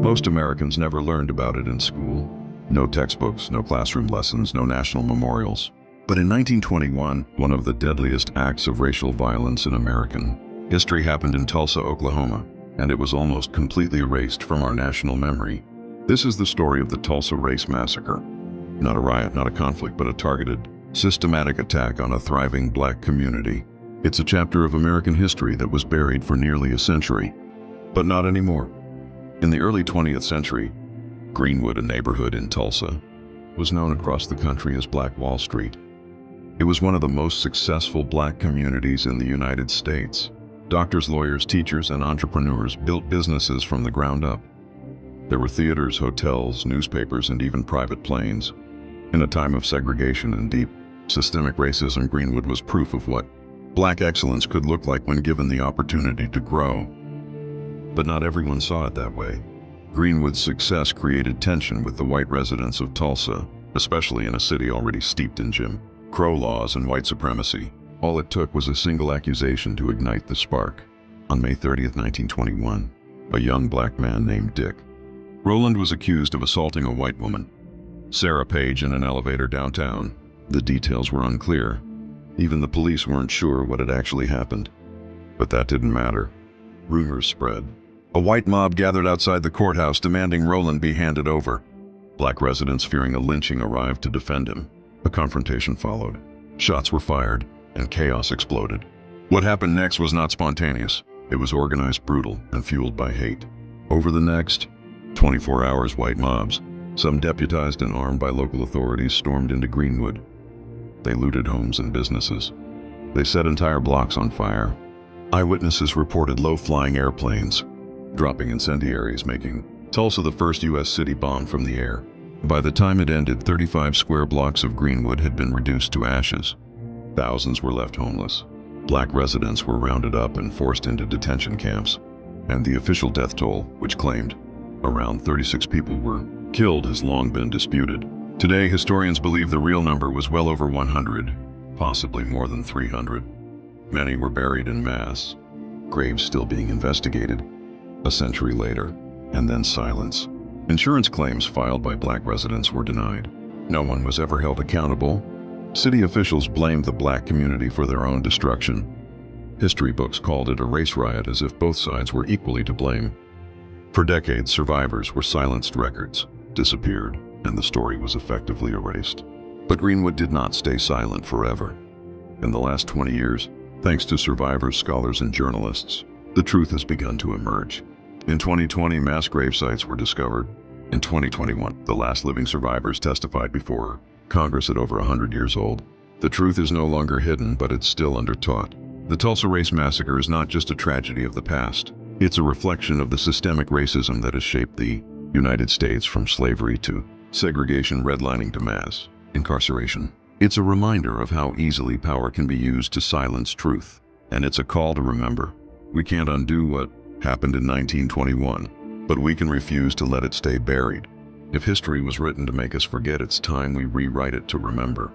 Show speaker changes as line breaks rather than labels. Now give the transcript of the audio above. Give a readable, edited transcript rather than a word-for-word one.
Most Americans never learned about it in school. No textbooks, no classroom lessons, no national memorials. But in 1921, one of the deadliest acts of racial violence in American history happened in Tulsa, Oklahoma, and it was almost completely erased from our national memory. This is the story of the Tulsa Race Massacre. Not a riot, not a conflict, but a targeted, systematic attack on a thriving black community. It's a chapter of American history that was buried for nearly a century. But not anymore. In the early 20th century, Greenwood, a neighborhood in Tulsa, was known across the country as Black Wall Street. It was one of the most successful black communities in the United States. Doctors, lawyers, teachers, and entrepreneurs built businesses from the ground up. There were theaters, hotels, newspapers, and even private planes. In a time of segregation and deep, systemic racism, Greenwood was proof of what black excellence could look like when given the opportunity to grow. But not everyone saw it that way. Greenwood's success created tension with the white residents of Tulsa, especially in a city already steeped in Jim Crow laws and white supremacy. All it took was a single accusation to ignite the spark. On May 30th, 1921, a young black man named Dick Rowland was accused of assaulting a white woman, Sarah Page, in an elevator downtown. The details were unclear. Even the police weren't sure what had actually happened. But that didn't matter. Rumors spread. A white mob gathered outside the courthouse demanding Rowland be handed over. Black residents fearing a lynching arrived to defend him. A confrontation followed. Shots were fired, and chaos exploded. What happened next was not spontaneous. It was organized, brutal, and fueled by hate. Over the next 24 hours, white mobs, some deputized and armed by local authorities, stormed into Greenwood. They looted homes and businesses. They set entire blocks on fire. Eyewitnesses reported low-flying airplanes dropping incendiaries, making Tulsa the first U.S. city bombed from the air. By the time it ended, 35 square blocks of Greenwood had been reduced to ashes. Thousands were left homeless. Black residents were rounded up and forced into detention camps. And the official death toll, which claimed around 36 people were killed, has long been disputed. Today, historians believe the real number was well over 100, possibly more than 300. Many were buried in mass, graves still being investigated. A century later, and then silence. Insurance claims filed by black residents were denied. No one was ever held accountable. City officials blamed the black community for their own destruction. History books called it a race riot, as if both sides were equally to blame. For decades, survivors were silenced, records disappeared, and the story was effectively erased. But Greenwood did not stay silent forever. In the last 20 years, thanks to survivors, scholars, and journalists, the truth has begun to emerge. In 2020, mass grave sites were discovered. In 2021, the last living survivors testified before Congress at over 100 years old. The truth is no longer hidden, but it's still undertaught. The Tulsa Race Massacre is not just a tragedy of the past. It's a reflection of the systemic racism that has shaped the United States, from slavery to segregation, redlining to mass incarceration. It's a reminder of how easily power can be used to silence truth. And it's a call to remember. We can't undo what happened in 1921, but we can refuse to let it stay buried. If history was written to make us forget, it's time we rewrite it to remember.